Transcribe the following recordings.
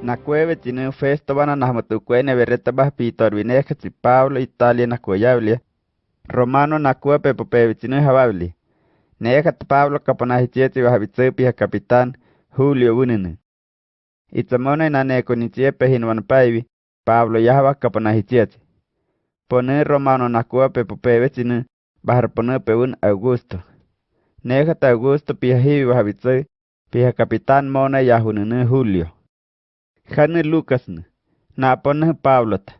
Nacueve tiene festo van a nasmatucuene berreta bas pitor vineja si Pablo Italia nacuayablia. Romano nacuepe pope tiene jababli. Nejat Pablo caponahichieti bahabitsepi capitán Julio Bunene. Itzamone naneco nichiepe hinwan paivi, Pablo yahaba caponahichieti. Pone Romano nacuepe pope vecine, bahar pone peun Augusto. Nejat Augusto piahivi bahabitse, pia capitán mona yahunene Julio. Jane Lucasne, na pone Pablota.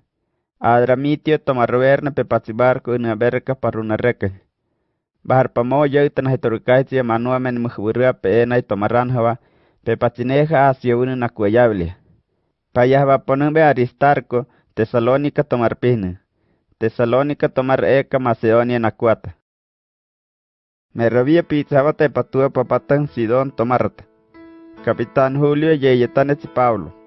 Adramitio tomarverne pepatsibarco en aberca paruna reque. Bahar pamo yautan hitorukaitia manuamen muhburia peena y tomaranjava, pepatineja hacia una nacuayable. Payahva ponenbe Aristarco, Tesalónica tomar pine. Tesalónica tomar eka Macedonia nacuata. Me robía pizzaba te patua papatan Sidón tomarta. Capitán Julio yeyetanetsi Pablo.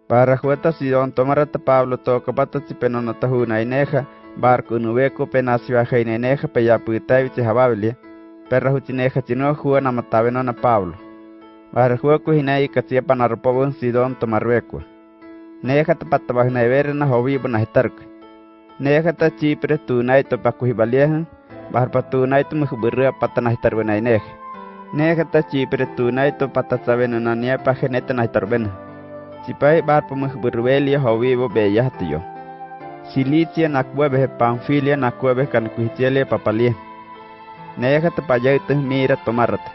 Para jueta Sidón tomarata Pablo toca patati penonata juna ineja. Barco nubeco penasio ajeineneja peyaputavitsi jabablia, perra jutineja chino juan amatavenona Pablo. Barjueco hinei katsia panarpobon Sidón tomarbeco. Neja tapatavajneverna jovibo nahitarque. Neja ta Chipre tunaito pacujibalieja, barpatunaito mujburria patanahitarbenaineja. Neja ta Chipre tunaito patasavenonania pageneta nahitarbena. Chipai barpo mujburbelia jovibo bellahtiyo. Cilicia nacuebe Panfilia nacuebe cancuitiele papalie. Neja tapayauta mira tomarata.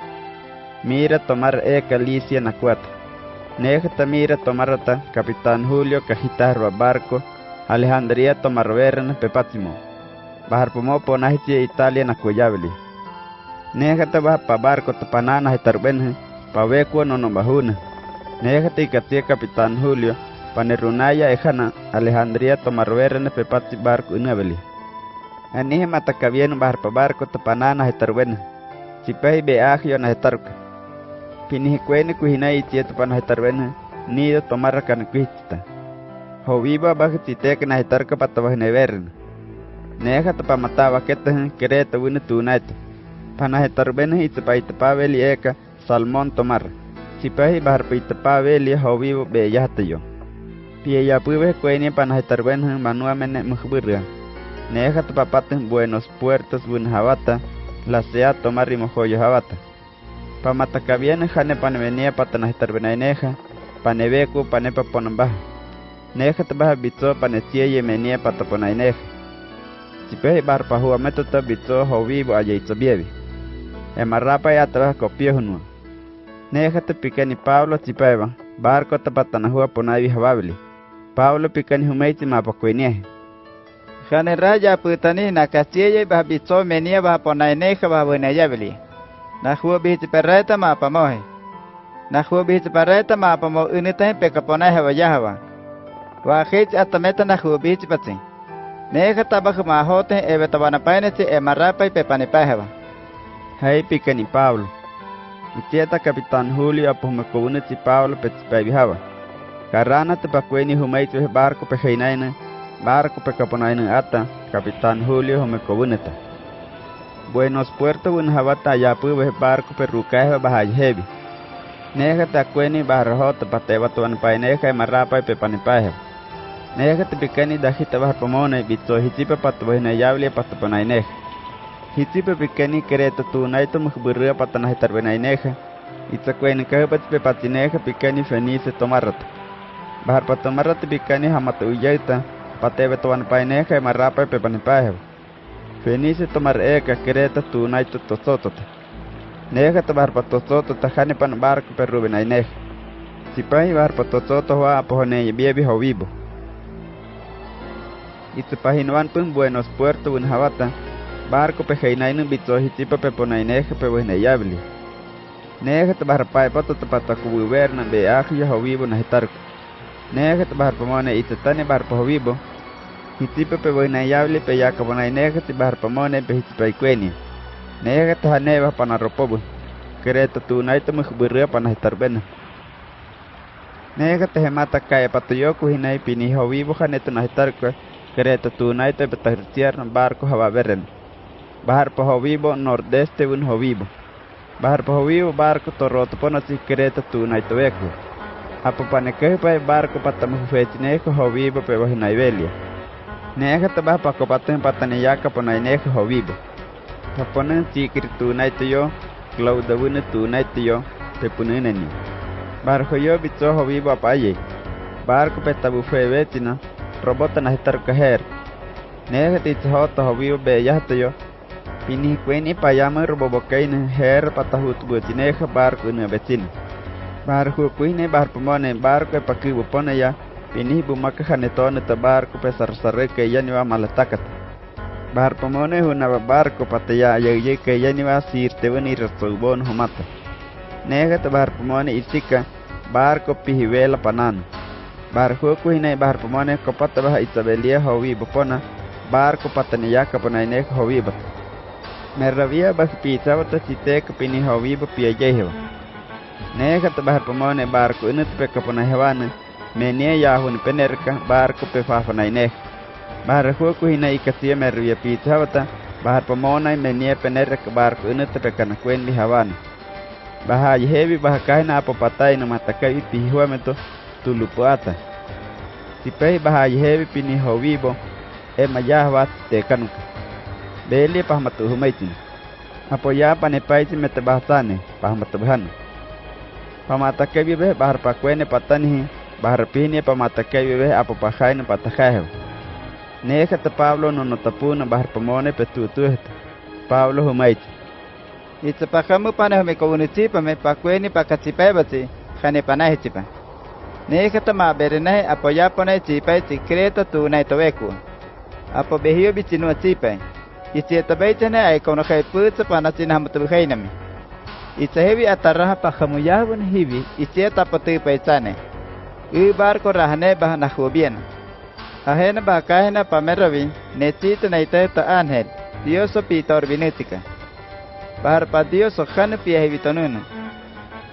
Mira tomar Galicia nacuata. Neja mira tomarata Capitán Julio cajitarro barco Alejandría tomarveren pepatimo. Bajar pomo ponahitie Italia nacuayabili. Neja baja pa barco tapanana hitarbenje paveco no bajuna. Neja ikatia Capitán Julio panerunaya ejana Alejandría tomarveren pepatsi barco inabeli. Anije matacabien bajar pa barco tapanana hitarben. Chipei beagio na hitarka. Pinihicuene cuhinai tieto pana hitarben nido tomar canquista. Joviba bajititec na hitarka patavajneveren. Neja tapamatava ketajan kereta wina tunaito. Pana hitarben hitapaveli eka salmón tomar. Chipei bajar pa itapaveli jovibo beyahtayo. Pia puve cuenia pana hitarben manuamene mujburria. Neja tapapaten buenos puertos buen jabata. La sea tomar rimojoyo jabata. Pamatacabien jane panevenia patana hitarbenaineja. Panebeco panepa ponambaja. Neja tabaja bitso panesia yemenia pataponaineja. Chipei bar pahua metota bitso jovibo ayeitsobievi. Emarrapa ya tabaja copiojunua. Neja tapikani Pablo chipeva. Barco tapatanahua ponaivi jababili. Pablo pikani humeiti mapacuenieje. Jane raya putani na castilla baja bitso menia baja ponaineja baja buenayabili. Na huo bihiti perreta mapamoje. Na huo bihiti perreta mapamo unitahin pekaponaiha vayahava. Wajich atameta na huo bihiti patsin. Neja tabaja mahote evetavanapainesi emarrapa y pepanipajeva. Hai pikani Pablo. Itieta Capitán Julio apuhmecobunetsi Pablo petzipevihava. Carrana tepacueni humeitu barco pejeinaina. Barco pecaponaina ata. Capitán Julio humecobuneta. Buenos puertos bunjabata ayapuve barco perrucaje bahayhebi. Neja tacueni barrojota patevatuan paineja emarrapa y pepanipaje. Neja tepicani dajita barpomona y bitso hitipa patuahinayable patapanaineja. Hitipa picani quereta tunaito mujburria patanahitarbenaineja. Itzacueni cajepat pepatineja picani fenice tomarrata. Bahar patomarrata picani hamatuyaita patevatuan paineja emarrapa y pepanipaje. Fenice tomar eka quereta tunaito tosotota. Neja tabar patosota jane pan barco perrubenaineja. Sipahi bar patosota hoa apohone biebi jovibo. Itzapahinuan pun buenos puertos un jabata. Barco pejeinainu bitso hitipa peponaineja pebuenayabli. Neja tabar paipato tapatacubuverna beagio jovibo nahitarco. Neja tabar pomone itzatane bar jovibo. Hitipa pebuenayable peyacabonaineja tibar pomone pehitipaicuenia. Neja tajaneva panaropobu. Quereta tunaito mujburria panahitarbena. Neja tehemata kaya patoyoku hinai pini jovibo janeto nahitarco. Quereta tunaito petahirtiarna barco javaveren. Bahar jovibo nordeste un jovibo. Bahar jovibo barco torroto ponasi quereta tunaito veku. Apopaneque pa barco patamufetinejo Guahibo pe Venezuela. Neja tabah pacopaten pataniyaca ponainejo Guahibo. Paponen tikir tunaitoyo, claudawune tunaitoyo, pepununeni. Barco yo bitso Guahibo apaye. Barco petabufe vetina, robota na hitar cajer. Neja titzhota Guahibo beyahtoyo. Pini kweni payama robobokein her patahut butineja barco en vecino. Barco kuine barpomone barco pakibu pone ya. Pini bumaka janetone ta barco pesarsarre que ya ni va malatacat. Barpomone una barco pataya ye que ya ni va sirte venir sobon humata. Nega ta barpomone itika barco pihivela panan. Barco kuine barpomone kopata bah Isabelia Guahibo pona barco pataniyaka ponainek Guahibo. Meravia bah pitawata sitek pini Guahibo piajeho. Nega ta barpomone barco inut pekapona hewane. Menia yahun penerka barco pefafanainek. Barco kuina ikasia mervia pitawata barpomona menia penerka barco inut pekanakuen mi hawan. Baha yehevi bahakaina apopatai na matakai pihuameto tulupuata. Sipei baha yehevi pini Guahibo mayahwat tekanuka. Beli pahmatu humaitin. Apoya panepaisi metabahsane pahmatuhan. Pamatakai beh bahar pakuene patanihi bahar pini pamatakai beh apopahain patahahew. Neja ta Pablo nonotapuna bahar pamone petutuhet. Pablo humait. Itzapakamu panahme komunitipa me pakueni pakachipebati jane panahichipa. Neja ta maberenahe apoya pone chipai secreto tunai toveku. Apo behio bichinu chipai. Isieta beitene ay konokai putsa panasina hamatuhainami. Itsahevi atarraha pahamuyahun hivi isieta potupai chane. Barco rahane bahana jubiena. Ajena bakahena pameravi necita naiteta ángel. Dioso pitor vinética. Bahar pa dioso jane piahivitonuna.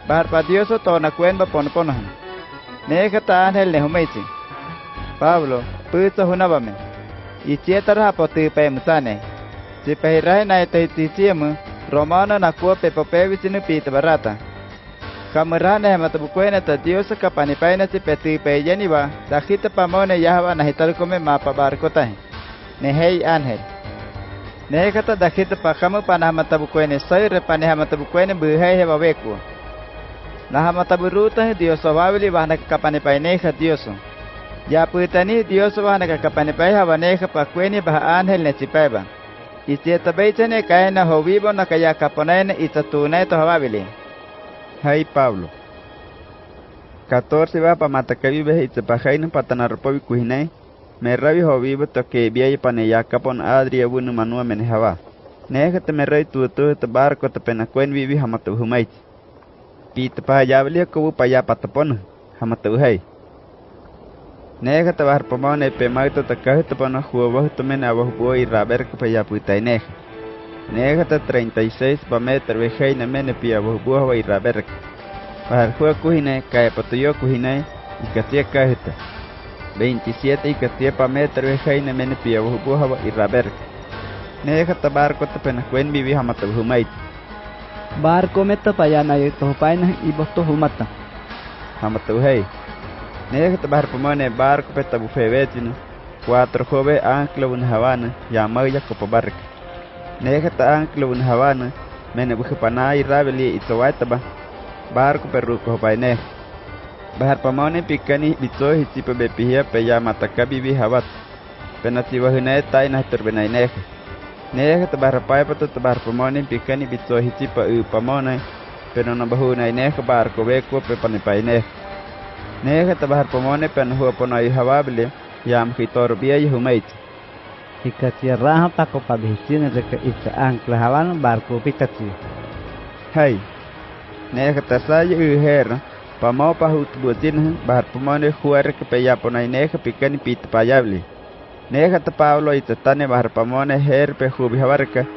Bahar pa dioso tona cuenba ponponahan. Nejata ángel nehumeiti. Pablo, putsa hunabame. Isieta raha potupai musane. Si pahirahe naitahitisiemu romano na kuwa pepopevisinu pita barata. Kamerane matabukuene ta diosa kapanipaina si petipe yaniba dahita pamone yahwa nahitalkome mapa barkotahe. Nehei ángel. Nekata dahita pakamu panahmatabukuene soy panahmatabukuene buhai waweku. Nahamataburuta diosa wawili wahna kapanipaneja dioso. Ya putani diosa wahna kapanipai waneja pakueni bah ángel nechipeba. Isieta beitene kaena Guahibo na kaya kaponaine itatune to hawabili. Hai Pablo. 14 va pa matakabi be itsapajain patanarpovi kuhinai. Merravi Guahibo to que biai paneya kapon adria bunu manua menehava. Nejate merrai tutu te barco te penakuen vivi hamatu humait. Pita pa yablia kubu paya patapon hamatu hai. Nejate bar pomone pemaito te kahte pona huobo to men abahu y raber que paya putainej. Nejate 36 pa meter vejai na mene pia abahu y raber. Bahar juego kuhine cae patoyo kuhine y casia kahte. 27 y casia pa meter vejai na mene pia abahu y raber. Nejate barco te penakuen vivi hamatu humait. Barco meta payana y topaina y bosto humata. Hamatu hai. Nejate bahar pomone barco peta bufe vetino. 4 jove ancla un Havana yamaya copa barca. Nejate ancla un Havana mene bufe pana y rabeli y towaitaba. Barco perruco paine. Bahar pomone pikani bitso hisipa bepihia peya matakabi vi havat. Penatiba hune taina turbenaine. Nejate bahar paipato bahar pomone pikani bitso hisipa upamone. Pero no bahuna ineja barco beko pepanipaine. Nejate bahar pomone pen huaponai havable yam hitor biay humait. Ikati raha pako pabihsin reka itsa ancla Havana barco pikati. Hai. Nejate saya uher pamau pahut butin bahar pomone huar ke peyaponai neja pikani pit payable. Nejate Pablo itatane bahar pomone her pe hubi havarka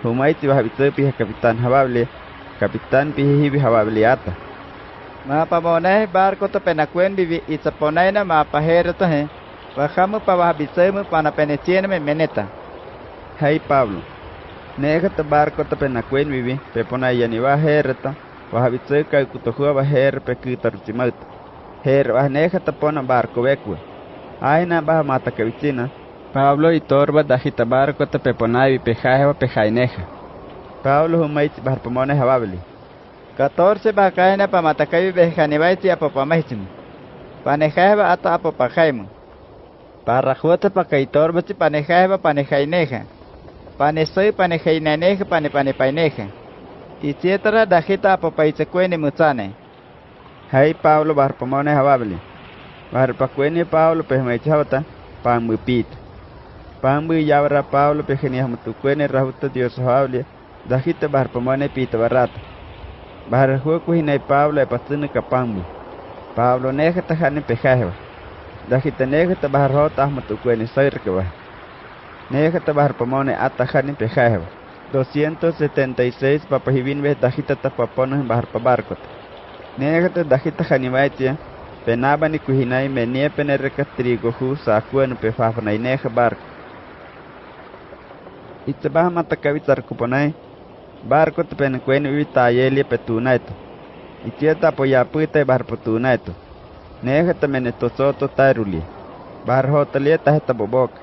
humait bahabitso pi kapitan havable kapitan pihi havable ata. Mapamone barco to penakuen vivi itzaponaina mapahera to he. Bajamos pa bahabitsemu pana penetiene meneta. Hai Pablo. Nejate barco to penakuen vivi pepona yaniva hereta bahabitso kai kutohua baher pe kitartimauta. Her bahneja tapona barco becue. Aina baja mata kevicina. Pablo y torba dajita barco te peponai pejajeva pejaineja. Pablo humaitz barpomone hababli. 14 bakaina pa matakabi behkanibaiti apopamaitim. Panejajeva ata apopajaimu. Parrajuata pa kaitorbachi panejajeva panejaineja. Panesoi panejainaneja panepaineja. Itietra dajita apopaitzekueni mutzane. Hai Pablo barpomone hababli. Barpacueni Pablo pejmaichavata panmupit. Panmu yabra Pablo pejeniahmatucueni rahuta Dios hababli. Dajita barpomone pita barata. Barrajueku hinai Pablo epatune kapambu. Pablo neja tajani pejajeva. Dajita neja tabarrota ahmatucueni sairkeba. Neja tabarpomone atajani pejajeva. 276 papajibinbe dajita tapapones barpabarcot. Neja dajita janibaitia. Penabani kuhinai menie penereka trigo hu sakuenu pefafna ineja barco. Itzabaha matakavitar kuponai. Barco te penecueni vivitayeli petunaito. Itieta apoyapuita barpotunaito. Neja te menetosoto tairuli. Barhotalia tajeta boboca.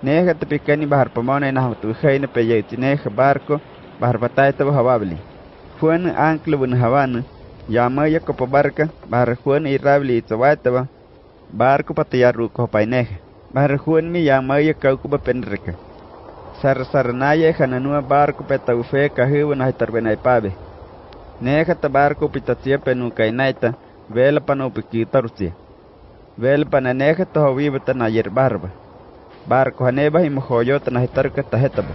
Neja te picani barpomone nahutujaine peyetineja barco barbataita bohababli. Fuan ancla bunhavana. Yamaya copa barca, barrajuan y rabli itzawaitaba. Barco patayaruco paineja. Barrajuan mi yamaya caucuba penrica. Sarnaya jananua barco petaufe cahibu na hitarbenaipabe. Neja ta barco pitatia penucainaita, vela panupiquitarustia. Vela pananeja ta hovibata na yerbarba. Barco haneba y mojoyota na hitarca tajetaba.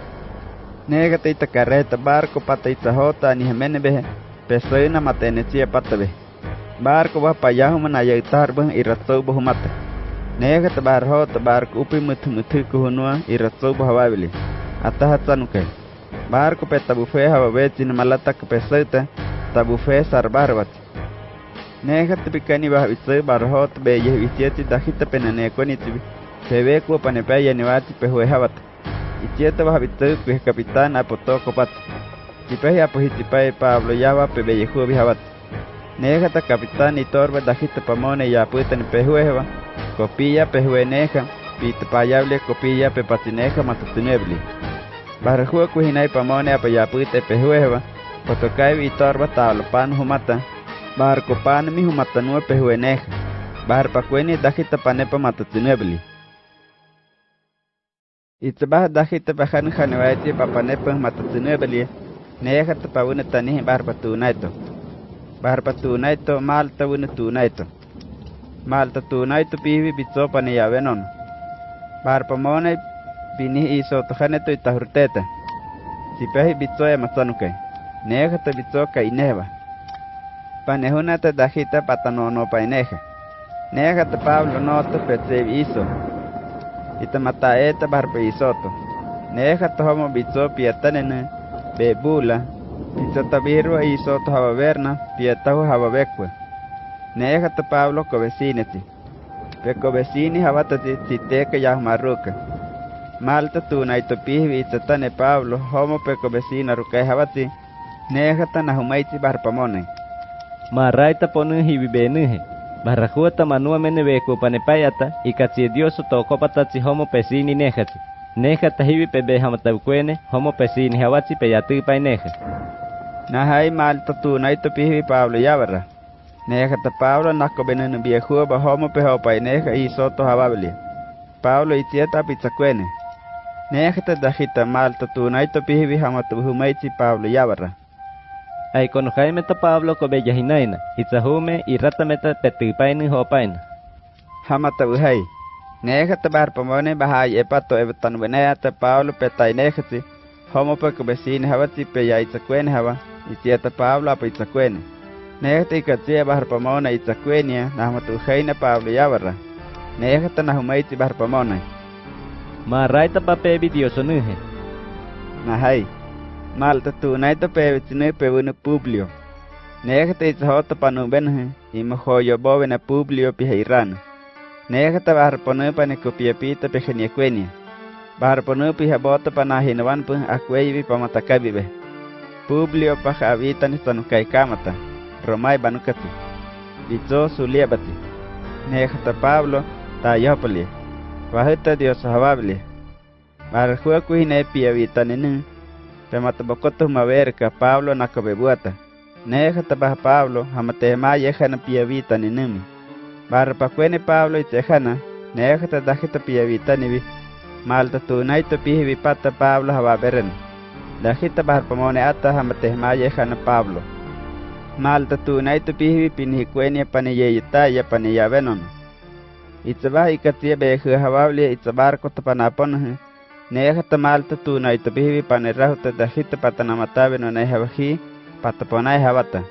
Neja ta itacarreta barco pata itzahota ni jemenebeje, pesoina matenetia patabe. Barco va payahuma na yaitarba y ratsoba humata. Neja ta barhota barco upi mutu hunua y ratsoba hababili. Atahatsanuke. Barco petabufe hababetsin malata peseta tabufe sarbarbat. Neja tipikani bahvitse barhot beye visieti dajita penanekonitiv. Sebeku panepeya niwati pehuehabat. Itieta bahvitse pues capitán apotoko pat. Tipeja pohitipai Pablo yava pebeyehu bihabat. Neja ta capitán y torba dajita pamone ya putan pehueheva. Copilla pehueneja. Pitapayable copilla pepatineja matutunebli. Barrajua kuhinai pamone apayapuite pehueva. Potokai y torba talopan humata. Barco pan mi humata nue pehueneja. Barpacueni dajita panepa matutunebli. Itzabah dajita pajan janevaiti papanepa matutunebli. Neja tapawune tanihi barbatunaito. Barbatunaito malta wune tunaito. Malta tunaito pivi bitsopa ni yavenon. Barpamone bini iso tojaneto itahurteta. Sipehi bitsoya matsanuke. Neja ta bitsoka ineva. Panehuna ta dajita patanono paineja. Neja ta Pablo noto petsevi iso. Itamataeta barpa isoto. Neja ta homo bitso piatanene. Bebula. Itzata birwa isoto havaverna. Piatahu havavekwe. Neja ta Pablo covecineti. Peco vecini javatati titeca yahmaruca. Malta tunaito pihvi itzatane Pablo, homo peco vecina rucai javati. Nejata nahumaiti barpamone. Maraita ponu hibibenuhe. Barrajuata manua menebeco panepayata y cachidioso tocopatati homo pesini nejati. Nejata hibi pebe hamatabuquene, homo pesini javati peyatu paineja. Nahai malta tunaito pihvi Pablo yavarra. Nejata Pablo naco veneno viejo homo peho paineja y soto hababli. Pablo itieta pizzacuene. Nejata dajita malta tunaito pihvi hamatabuhumaiti Pablo yavarra. Ay con Jaime ta Pablo cobella hinaina, itzahume y ratameta petipaini hopaina. Hamatabuhai. Nejata barpamone bahai epato evetan veneata Pablo petainejati. Homo peco vecini havati peya itzacuene hava. Itieta Pablo apa itzacuene. Nejata ikatia barpamona itzacuenia nahmatujaina Pablo yavarra. Nejata nahumaiti barpamona. Maraita papebi diosonuhe. Nahai. Malta tunaito pevitine pevune Publio. Nejata itzahota panubenhe. Imojoyo bovena Publio piheirana. Nejata barponu panecopiapita pejeniacuenia. Barponu pihabota panahinavanpu acueivi pamatakabibe. Publio paja habitan istanukai kamata. Romai banukati. Bitzo suliabati. nejata Pablo ta yopali wahita Dios hababli barjua kuhine piavita ninin pemata bokotu maverka Pablo nakabebuata nejata bah Pablo hamatema yejana piavita ninimi barpa kuene Pablo itejana nejata dajita piavita nibi malta tunaito pihibi pata Pablo hababeren dajita barpa mone ata hamatema yejana Pablo malta tunaito pihibi pinhikuenia paniyeyitaya paniyavenon itzabah ikatia behu hababli itzabarko tapanapon nejata malta tunaito pihibi panerahuta dajita patanamatabe no nehabaji pataponai habata